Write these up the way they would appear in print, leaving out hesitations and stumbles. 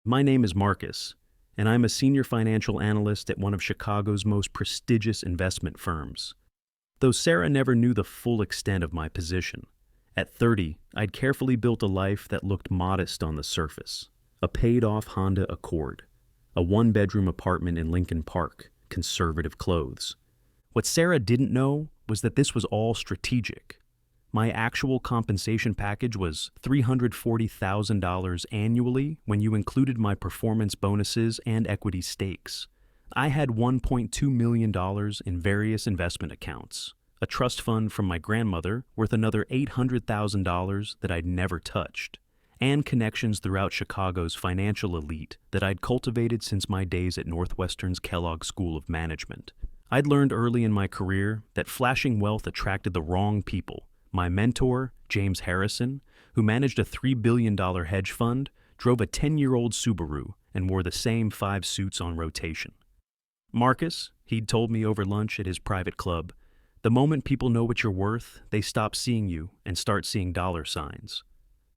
My name is Marcus, and I'm a senior financial analyst at one of Chicago's most prestigious investment firms. Though Sarah never knew the full extent of my position, at 30, I'd carefully built a life that looked modest on the surface. A paid-off Honda Accord, a one-bedroom apartment in Lincoln Park, conservative clothes. What Sarah didn't know was that this was all strategic. My actual compensation package was $340,000 annually when you included my performance bonuses and equity stakes. I had $1.2 million in various investment accounts, a trust fund from my grandmother worth another $800,000 that I'd never touched, and connections throughout Chicago's financial elite that I'd cultivated since my days at Northwestern's Kellogg School of Management. I'd learned early in my career that flashing wealth attracted the wrong people. My mentor, James Harrison, who managed a $3 billion hedge fund, drove a 10-year-old Subaru and wore the same 5 suits on rotation. Marcus, he'd told me over lunch at his private club, the moment people know what you're worth, they stop seeing you and start seeing dollar signs.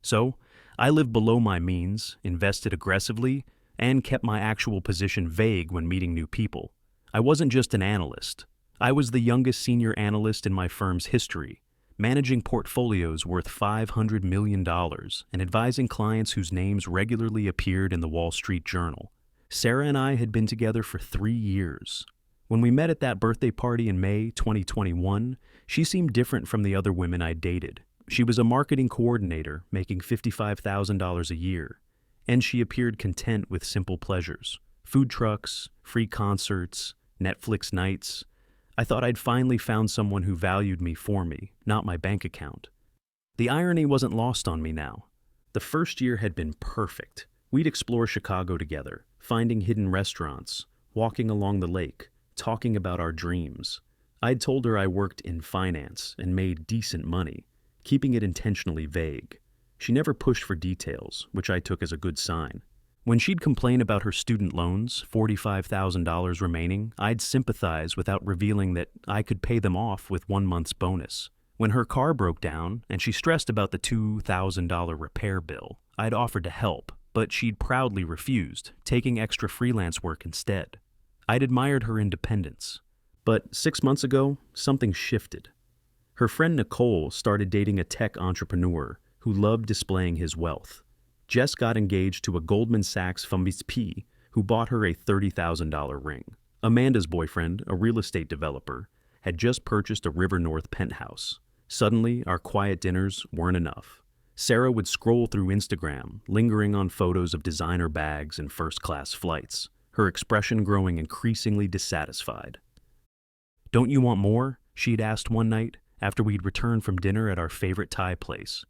So, I lived below my means, invested aggressively, and kept my actual position vague when meeting new people. I wasn't just an analyst. I was the youngest senior analyst in my firm's history, managing portfolios worth $500 million and advising clients whose names regularly appeared in the Wall Street Journal. Sarah and I had been together for 3 years. When we met at that birthday party in May 2021, she seemed different from the other women I'd dated. She was a marketing coordinator making $55,000 a year, and she appeared content with simple pleasures: food trucks, free concerts, Netflix nights. I thought I'd finally found someone who valued me for me, not my bank account. The irony wasn't lost on me now. The first year had been perfect. We'd explore Chicago together, finding hidden restaurants, walking along the lake, talking about our dreams. I'd told her I worked in finance and made decent money, keeping it intentionally vague. She never pushed for details, which I took as a good sign. When she'd complain about her student loans, $45,000 remaining, I'd sympathize without revealing that I could pay them off with 1 month's bonus. When her car broke down and she stressed about the $2,000 repair bill, I'd offered to help, but she'd proudly refused, taking extra freelance work instead. I'd admired her independence. But 6 months ago, something shifted. Her friend Nicole started dating a tech entrepreneur who loved displaying his wealth. Jess got engaged to a Goldman Sachs VP who bought her a $30,000 ring. Amanda's boyfriend, a real estate developer, had just purchased a River North penthouse. Suddenly, our quiet dinners weren't enough. Sarah would scroll through Instagram, lingering on photos of designer bags and first-class flights, her expression growing increasingly dissatisfied. "Don't you want more?" she'd asked one night after we'd returned from dinner at our favorite Thai place.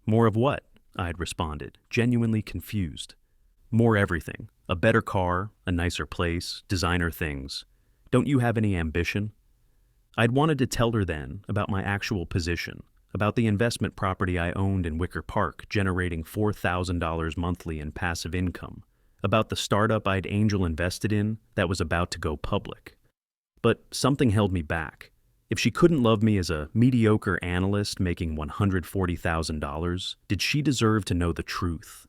"More of what?" I'd responded, genuinely confused. "More everything. A better car, a nicer place, designer things. Don't you have any ambition?" I'd wanted to tell her then about my actual position, about the investment property I owned in Wicker Park generating $4,000 monthly in passive income, about the startup I'd angel invested in that was about to go public. But something held me back. If she couldn't love me as a mediocre analyst making $140,000, did she deserve to know the truth?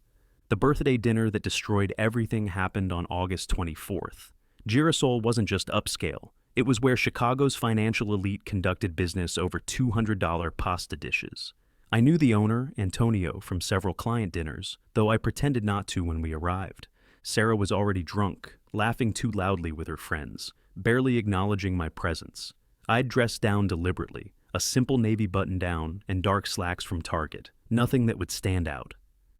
The birthday dinner that destroyed everything happened on August 24th. Girasol wasn't just upscale. It was where Chicago's financial elite conducted business over $200 pasta dishes. I knew the owner, Antonio, from several client dinners, though I pretended not to when we arrived. Sarah was already drunk, laughing too loudly with her friends, barely acknowledging my presence. I'd dressed down deliberately, a simple navy button-down and dark slacks from Target, nothing that would stand out.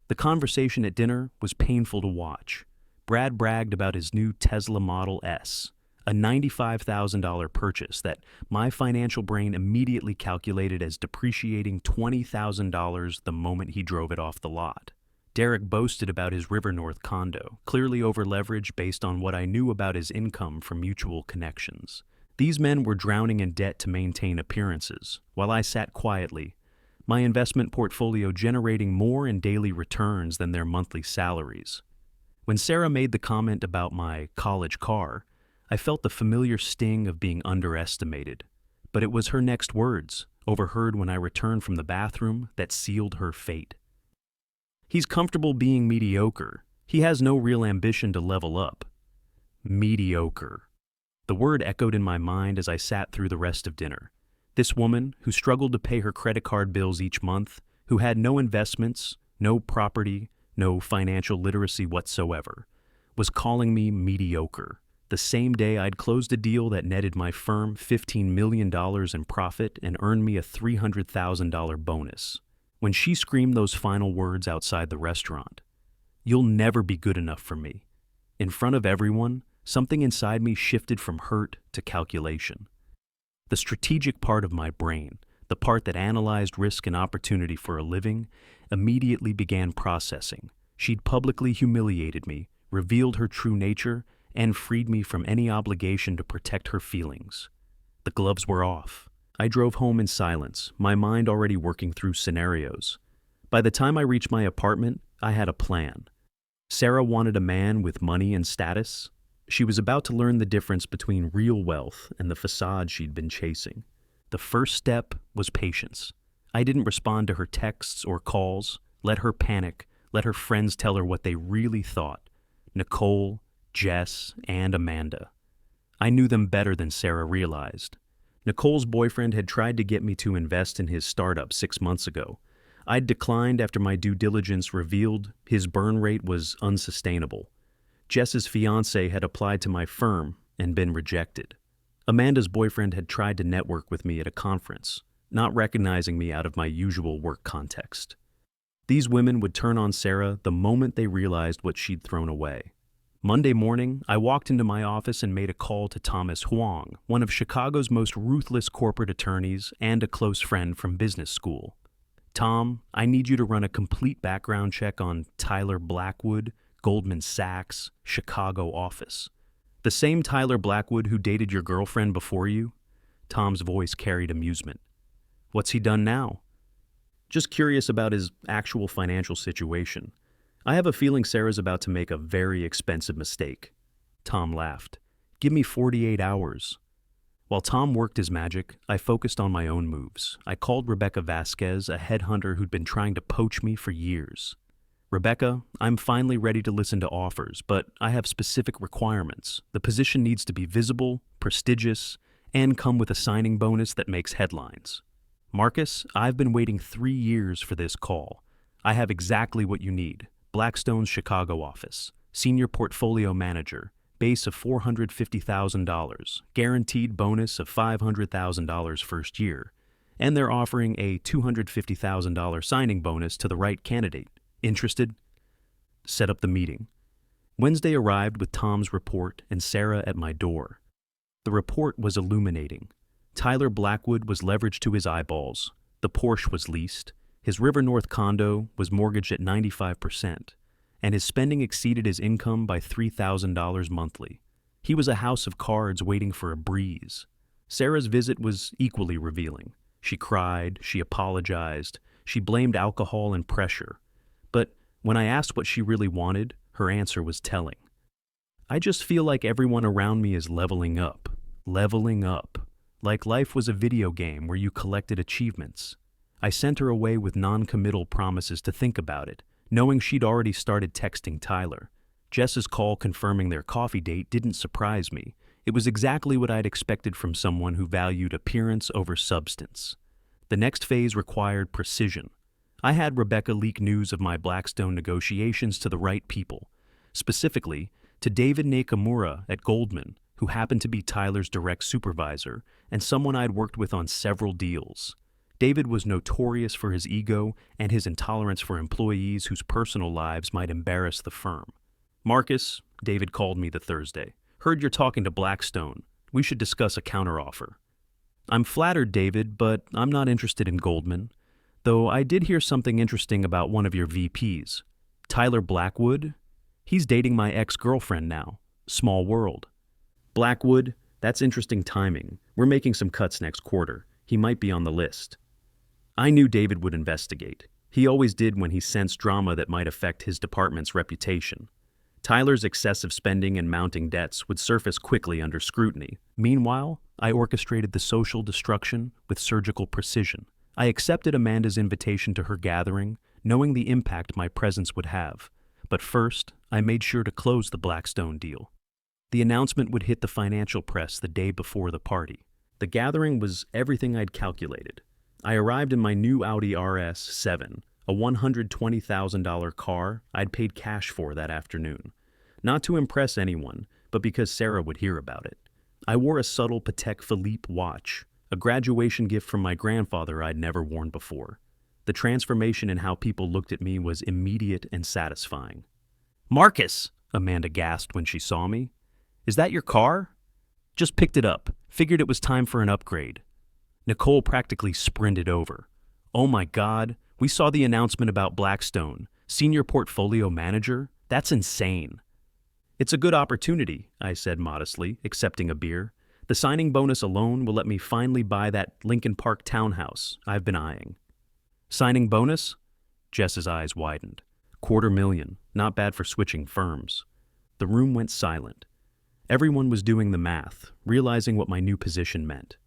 The conversation at dinner was painful to watch. Brad bragged about his new Tesla Model S, a $95,000 purchase that my financial brain immediately calculated as depreciating $20,000 the moment he drove it off the lot. Derek boasted about his River North condo, clearly over-leveraged based on what I knew about his income from mutual connections. These men were drowning in debt to maintain appearances, while I sat quietly, my investment portfolio generating more in daily returns than their monthly salaries. When Sarah made the comment about my college car, I felt the familiar sting of being underestimated. But it was her next words, overheard when I returned from the bathroom, that sealed her fate. "He's comfortable being mediocre. He has no real ambition to level up. Mediocre. The word echoed in my mind as I sat through the rest of dinner. This woman, who struggled to pay her credit card bills each month, who had no investments, no property, no financial literacy whatsoever, was calling me mediocre. The same day I'd closed a deal that netted my firm $15 million in profit and earned me a $300,000 bonus. When she screamed those final words outside the restaurant, "You'll never be good enough for me," in front of everyone, something inside me shifted from hurt to calculation. The strategic part of my brain, the part that analyzed risk and opportunity for a living, immediately began processing. She'd publicly humiliated me, revealed her true nature, and freed me from any obligation to protect her feelings. The gloves were off. I drove home in silence, my mind already working through scenarios. By the time I reached my apartment, I had a plan. Sarah wanted a man with money and status. She was about to learn the difference between real wealth and the facade she'd been chasing. The first step was patience. I didn't respond to her texts or calls, let her panic, let her friends tell her what they really thought. Nicole, Jess, and Amanda. I knew them better than Sarah realized. Nicole's boyfriend had tried to get me to invest in his startup 6 months ago. I'd declined after my due diligence revealed his burn rate was unsustainable. Jess's fiancé had applied to my firm and been rejected. Amanda's boyfriend had tried to network with me at a conference, not recognizing me out of my usual work context. These women would turn on Sarah the moment they realized what she'd thrown away. Monday morning, I walked into my office and made a call to Thomas Huang, one of Chicago's most ruthless corporate attorneys and a close friend from business school. "Tom, I need you to run a complete background check on Tyler Blackwood, Goldman Sachs, Chicago office. The same Tyler Blackwood who dated your girlfriend before you?" Tom's voice carried amusement. "What's he done now?" "Just curious about his actual financial situation. I have a feeling Sarah's about to make a very expensive mistake." Tom laughed. "Give me 48 hours. While Tom worked his magic, I focused on my own moves. I called Rebecca Vasquez, a headhunter who'd been trying to poach me for years. "Rebecca, I'm finally ready to listen to offers, but I have specific requirements. The position needs to be visible, prestigious, and come with a signing bonus that makes headlines. Marcus, I've been waiting 3 years for this call. I have exactly what you need. Blackstone's Chicago office, senior portfolio manager, base of $450,000, guaranteed bonus of $500,000 first year, and they're offering a $250,000 signing bonus to the right candidate. Interested?" Set up the meeting. Wednesday arrived with Tom's report and Sarah at my door. The report was illuminating. Tyler Blackwood was leveraged to his eyeballs. The Porsche was leased. His River North condo was mortgaged at 95%, and his spending exceeded his income by $3,000 monthly. He was a house of cards waiting for a breeze. Sarah's visit was equally revealing. She cried, she apologized, she blamed alcohol and pressure. But when I asked what she really wanted, her answer was telling. "I just feel like everyone around me is leveling up, like life was a video game where you collected achievements." I sent her away with non-committal promises to think about it, knowing she'd already started texting Tyler. Jess's call confirming their coffee date didn't surprise me. It was exactly what I'd expected from someone who valued appearance over substance. The next phase required precision. I had Rebecca leak news of my Blackstone negotiations to the right people, specifically to David Nakamura at Goldman, who happened to be Tyler's direct supervisor and someone I'd worked with on several deals. David was notorious for his ego and his intolerance for employees whose personal lives might embarrass the firm. "Marcus," David called me the Thursday, "heard you're talking to Blackstone. We should discuss a counteroffer." "I'm flattered, David, but I'm not interested in Goldman. Though I did hear something interesting about one of your VPs. Tyler Blackwood? He's dating my ex-girlfriend now. Small world." "Blackwood? That's interesting timing. We're making some cuts next quarter. He might be on the list." I knew David would investigate. He always did when he sensed drama that might affect his department's reputation. Tyler's excessive spending and mounting debts would surface quickly under scrutiny. Meanwhile, I orchestrated the social destruction with surgical precision. I accepted Amanda's invitation to her gathering, knowing the impact my presence would have. But first, I made sure to close the Blackstone deal. The announcement would hit the financial press the day before the party. The gathering was everything I'd calculated. I arrived in my new Audi RS7, a $120,000 car I'd paid cash for that afternoon. Not to impress anyone, but because Sarah would hear about it. I wore a subtle Patek Philippe watch, a graduation gift from my grandfather I'd never worn before. The transformation in how people looked at me was immediate and satisfying. "Marcus!" Amanda gasped when she saw me. "Is that your car?" "Just picked it up. Figured it was time for an upgrade." Nicole practically sprinted over. "Oh my God, we saw the announcement about Blackstone. Senior portfolio manager? That's insane." "It's a good opportunity," I said modestly, accepting a beer. "The signing bonus alone will let me finally buy that Lincoln Park townhouse I've been eyeing." "Signing bonus?" Jess's eyes widened. $250,000, not bad for switching firms. The room went silent. Everyone was doing the math, realizing what my new position meant.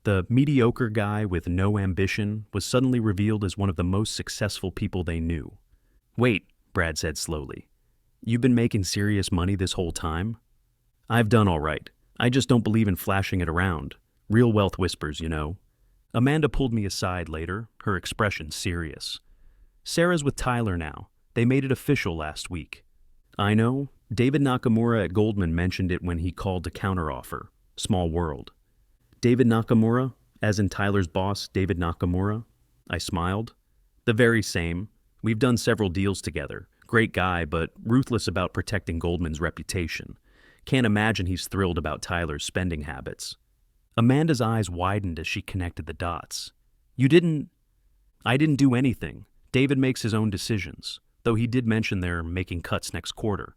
The mediocre guy with no ambition was suddenly revealed as one of the most successful people they knew. "Wait," Brad said slowly. "You've been making serious money this whole time?" "I've done all right. I just don't believe in flashing it around. Real wealth whispers, you know." Amanda pulled me aside later, her expression serious. "Sarah's with Tyler now. They made it official last week." "I know. David Nakamura at Goldman mentioned it when he called to counteroffer. Small world." "David Nakamura? As in Tyler's boss, David Nakamura?" I smiled. "The very same. We've done several deals together. Great guy, but ruthless about protecting Goldman's reputation. Can't imagine he's thrilled about Tyler's spending habits." Amanda's eyes widened as she connected the dots. I didn't do anything. David makes his own decisions, though he did mention they're making cuts next quarter."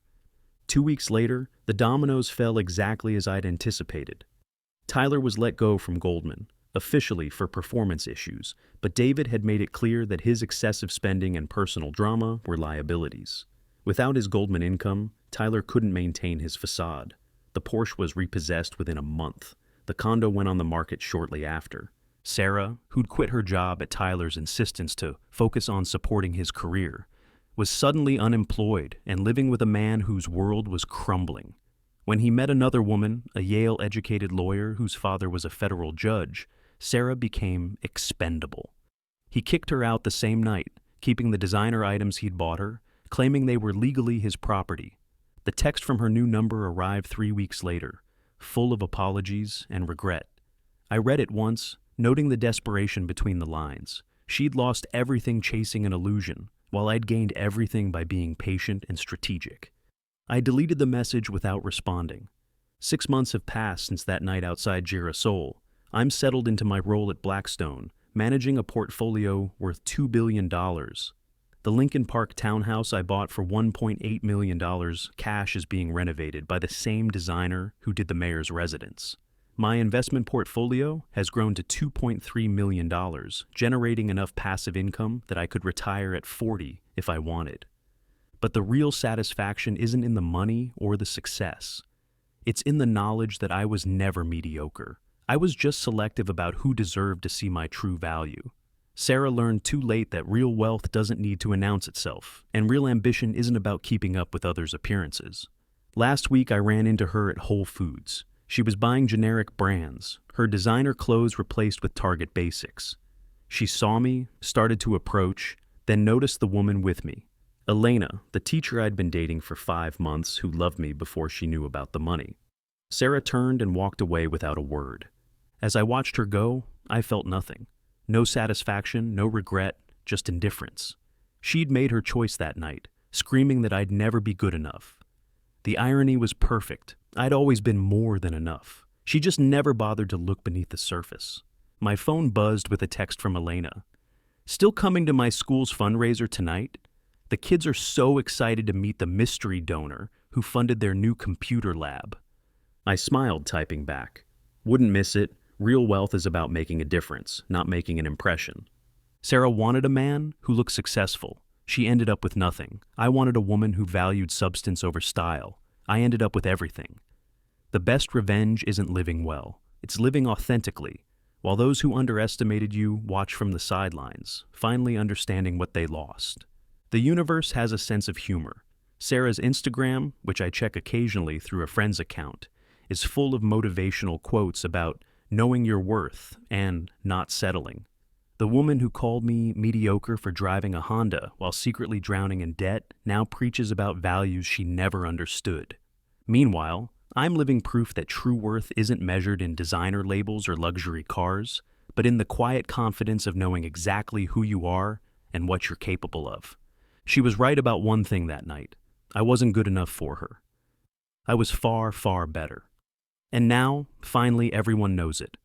2 weeks later, the dominoes fell exactly as I'd anticipated. Tyler was let go from Goldman, officially for performance issues, but David had made it clear that his excessive spending and personal drama were liabilities. Without his Goldman income, Tyler couldn't maintain his facade. The Porsche was repossessed within a month. The condo went on the market shortly after. Sarah, who'd quit her job at Tyler's insistence to focus on supporting his career, was suddenly unemployed and living with a man whose world was crumbling. When he met another woman, a Yale-educated lawyer whose father was a federal judge, Sarah became expendable. He kicked her out the same night, keeping the designer items he'd bought her, claiming they were legally his property. The text from her new number arrived 3 weeks later, full of apologies and regret. I read it once, noting the desperation between the lines. She'd lost everything chasing an illusion, while I'd gained everything by being patient and strategic. I deleted the message without responding. 6 months have passed since that night outside Girasol. I'm settled into my role at Blackstone, managing a portfolio worth $2 billion. The Lincoln Park townhouse I bought for $1.8 million cash is being renovated by the same designer who did the mayor's residence. My investment portfolio has grown to $2.3 million, generating enough passive income that I could retire at 40 if I wanted. But the real satisfaction isn't in the money or the success. It's in the knowledge that I was never mediocre. I was just selective about who deserved to see my true value. Sarah learned too late that real wealth doesn't need to announce itself, and real ambition isn't about keeping up with others' appearances. Last week I ran into her at Whole Foods. She was buying generic brands, her designer clothes replaced with Target basics. She saw me, started to approach, then noticed the woman with me. Elena, the teacher I'd been dating for 5 months who loved me before she knew about the money. Sarah turned and walked away without a word. As I watched her go, I felt nothing. No satisfaction, no regret, just indifference. She'd made her choice that night, screaming that I'd never be good enough. The irony was perfect. I'd always been more than enough. She just never bothered to look beneath the surface. My phone buzzed with a text from Elena. "Still coming to my school's fundraiser tonight? The kids are so excited to meet the mystery donor who funded their new computer lab." I smiled, typing back. "Wouldn't miss it. Real wealth is about making a difference, not making an impression." Sarah wanted a man who looked successful. She ended up with nothing. I wanted a woman who valued substance over style. I ended up with everything. The best revenge isn't living well. It's living authentically, while those who underestimated you watch from the sidelines, finally understanding what they lost. The universe has a sense of humor. Sarah's Instagram, which I check occasionally through a friend's account, is full of motivational quotes about knowing your worth and not settling. The woman who called me mediocre for driving a Honda while secretly drowning in debt now preaches about values she never understood. Meanwhile, I'm living proof that true worth isn't measured in designer labels or luxury cars, but in the quiet confidence of knowing exactly who you are and what you're capable of. She was right about one thing that night. I wasn't good enough for her. I was far, far better. And now, finally, everyone knows it.